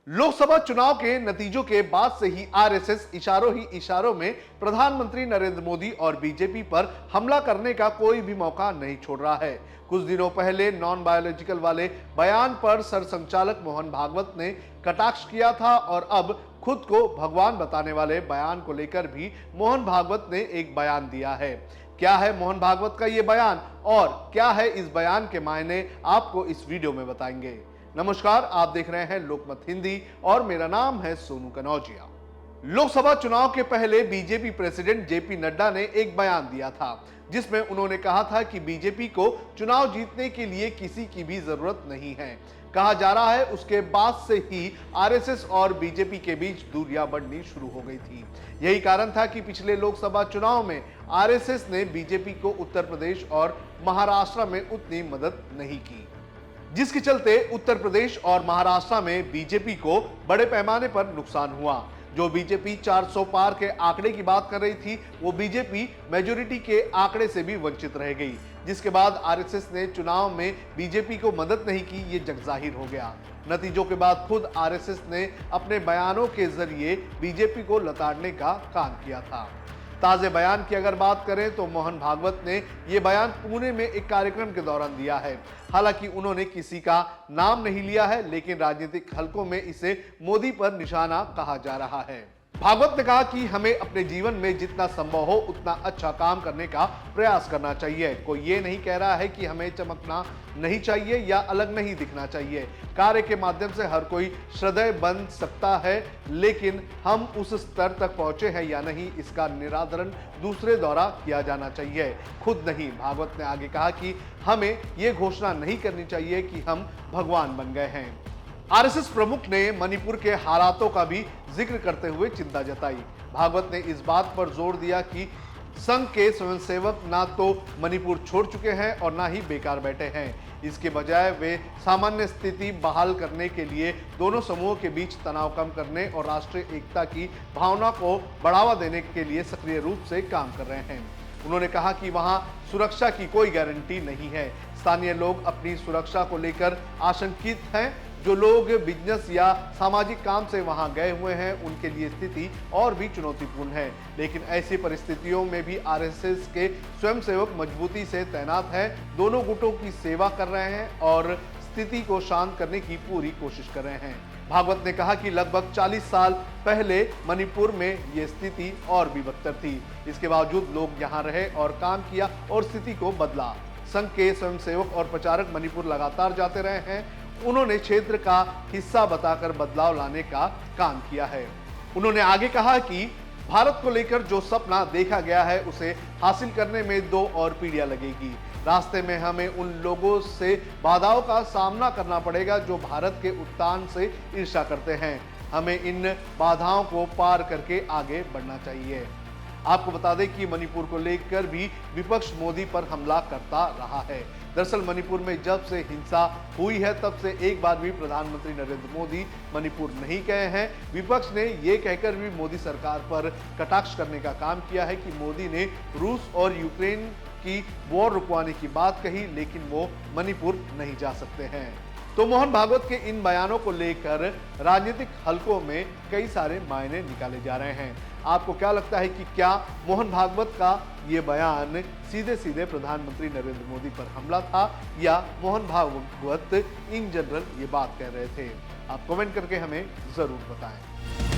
लोकसभा चुनाव के नतीजों के बाद से ही आरएसएस इशारों ही इशारों में प्रधानमंत्री नरेंद्र मोदी और बीजेपी पर हमला करने का कोई भी मौका नहीं छोड़ रहा है। कुछ दिनों पहले नॉन बायोलॉजिकल वाले बयान पर सरसंघचालक मोहन भागवत ने कटाक्ष किया था और अब खुद को भगवान बताने वाले बयान को लेकर भी मोहन भागवत ने एक बयान दिया है। क्या है मोहन भागवत का यह बयान और क्या है इस बयान के मायने, आपको इस वीडियो में बताएंगे। नमस्कार, आप देख रहे हैं लोकमत हिंदी और मेरा नाम है सोनू कनौजिया। लोकसभा चुनाव के पहले बीजेपी प्रेसिडेंट जेपी नड्डा ने एक बयान दिया था जिसमें उन्होंने कहा था कि बीजेपी को चुनाव जीतने के लिए किसी की भी जरूरत नहीं है। कहा जा रहा है उसके बाद से ही आरएसएस और बीजेपी के बीच दूरियां बढ़नी शुरू हो गई थी। यही कारण था कि पिछले लोकसभा चुनाव में आरएसएस ने बीजेपी को उत्तर प्रदेश और महाराष्ट्र में उतनी मदद नहीं की, जिसके चलते उत्तर प्रदेश और महाराष्ट्र में बीजेपी को बड़े पैमाने पर नुकसान हुआ। जो बीजेपी 400 पार के आंकड़े की बात कर रही थी, वो बीजेपी मेजोरिटी के आंकड़े से भी वंचित रह गई, जिसके बाद आरएसएस ने चुनाव में बीजेपी को मदद नहीं की, ये जगजाहिर हो गया। नतीजों के बाद खुद आरएसएस ने अपने बयानों के जरिए बीजेपी को लताड़ने का काम किया था। ताजे बयान की अगर बात करें तो मोहन भागवत ने यह बयान पुणे में एक कार्यक्रम के दौरान दिया है। हालांकि उन्होंने किसी का नाम नहीं लिया है, लेकिन राजनीतिक हलकों में इसे मोदी पर निशाना कहा जा रहा है। भागवत ने कहा कि हमें अपने जीवन में जितना संभव हो उतना अच्छा काम करने का प्रयास करना चाहिए। कोई ये नहीं कह रहा है कि हमें चमकना नहीं चाहिए या अलग नहीं दिखना चाहिए। कार्य के माध्यम से हर कोई श्रद्धेय बन सकता है, लेकिन हम उस स्तर तक पहुंचे हैं या नहीं, इसका निरादरण दूसरे द्वारा किया जाना चाहिए, खुद नहीं। भागवत ने आगे कहा कि हमें यह घोषणा नहीं करनी चाहिए कि हम भगवान बन गए हैं। आरएसएस प्रमुख ने मणिपुर के हालातों का भी जिक्र करते हुए चिंता जताई। भागवत ने इस बात पर जोर दिया कि संघ के स्वयंसेवक ना तो मणिपुर छोड़ चुके हैं और ना ही बेकार बैठे हैं। इसके बजाय वे सामान्य स्थिति बहाल करने के लिए दोनों समूहों के बीच तनाव कम करने और राष्ट्रीय एकता की भावना को बढ़ावा देने के लिए सक्रिय रूप से काम कर रहे हैं। उन्होंने कहा कि वहां सुरक्षा की कोई गारंटी नहीं है। स्थानीय लोग अपनी सुरक्षा को लेकर आशंकित हैं। जो लोग बिजनेस या सामाजिक काम से वहां गए हुए हैं, उनके लिए स्थिति और भी चुनौतीपूर्ण है। लेकिन ऐसी परिस्थितियों में भी आरएसएस के स्वयंसेवक मजबूती से तैनात हैं, दोनों गुटों की सेवा कर रहे हैं और स्थिति को शांत करने की पूरी कोशिश कर रहे हैं। भागवत ने कहा कि लगभग 40 साल पहले मणिपुर में ये स्थिति और भी बदतर थी। इसके बावजूद लोग यहाँ रहे और काम किया और स्थिति को बदला। संघ के स्वयंसेवक और प्रचारक मणिपुर लगातार जाते रहे हैं। उन्होंने क्षेत्र का हिस्सा बताकर बदलाव लाने का काम किया है। उन्होंने आगे कहा कि भारत को लेकर जो सपना देखा गया है, उसे हासिल करने में 2 और पीढ़ियां लगेगी। रास्ते में हमें उन लोगों से बाधाओं का सामना करना पड़ेगा जो भारत के उत्थान से ईर्ष्या करते हैं। हमें इन बाधाओं को पार करके आगे बढ़ना चाहिए। आपको बता दें कि मणिपुर को लेकर भी विपक्ष मोदी पर हमला करता रहा है। दरअसल मणिपुर में जब से हिंसा हुई है, तब से एक बार भी प्रधानमंत्री नरेंद्र मोदी मणिपुर नहीं गए हैं। विपक्ष ने ये कहकर भी मोदी सरकार पर कटाक्ष करने का काम किया है कि मोदी ने रूस और यूक्रेन की वॉर रुकवाने की बात कही, लेकिन वो मणिपुर नहीं जा सकते हैं। तो मोहन भागवत के इन बयानों को लेकर राजनीतिक हलकों में कई सारे मायने निकाले जा रहे हैं। आपको क्या लगता है कि क्या मोहन भागवत का ये बयान सीधे सीधे प्रधानमंत्री नरेंद्र मोदी पर हमला था या मोहन भागवत इन जनरल ये बात कह रहे थे? आप कमेंट करके हमें जरूर बताएं।